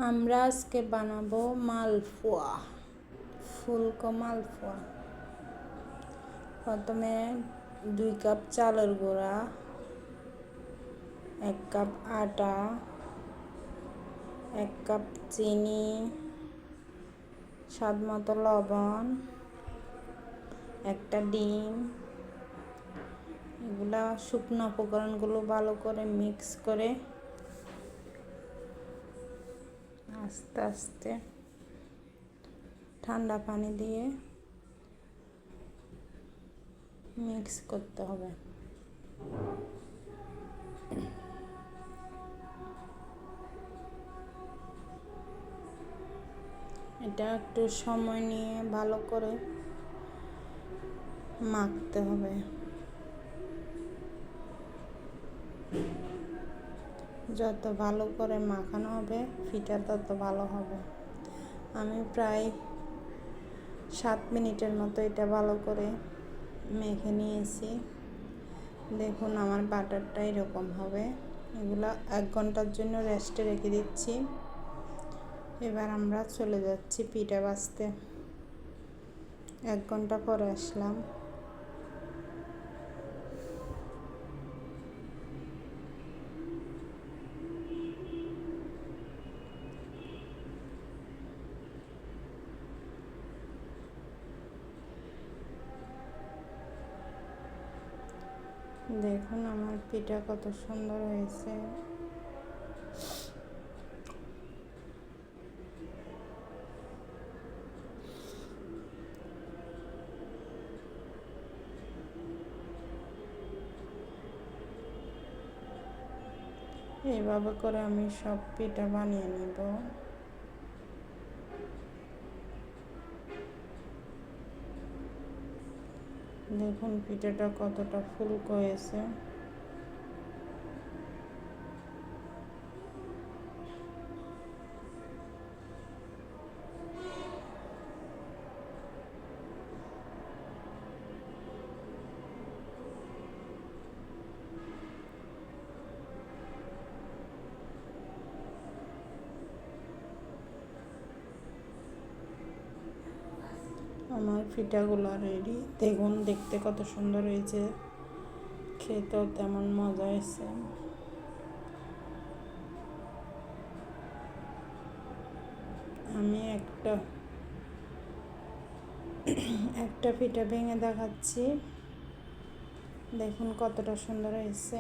আমরা আজকে বানাবো মালপোয়া, ফুলকো মালপোয়া। প্রথমে 2 কাপ চালের গুঁড়া, 1 কাপ আটা, 1 কাপ চিনি, স্বাদ মতো লবণ, একটা ডিম, এগুলা শুকনো উপকরণগুলো ভালো করে মিক্স করে আস্তে আস্তে ঠান্ডা পানি দিয়ে মিক্স করতে হবে। এটা একটু সময় নিয়ে ভালো করে মাখতে হবে। যত ভালো করে মাখানো হবে পিঠা তত ভালো হবে। আমি প্রায় 7 মিনিটের মতো এটা ভালো করে মেখে নিয়েছি। দেখুন আমার বাটারটা এরকম হবে। এগুলো 1 ঘন্টার জন্য রেস্টে রেখে দিচ্ছি। এবার আমরা চলে যাচ্ছি পিঠা ভাজতে। 1 ঘন্টা পরে আসলাম। দেখুন আমার পিঠা কত সুন্দর হয়েছে। এইভাবে করে আমি সব পিঠা বানিয়ে নেব। দেখুন পিঠাটা কতটা ফুলকো হয়েছে। আমার পিঠাগুলো রেডি। দেখুন দেখতে কত সুন্দর হয়েছে, খেতেও তেমন মজা হয়েছে। আমি একটা পিঠা ভেঙে দেখাচ্ছি। দেখুন কতটা সুন্দর হয়েছে।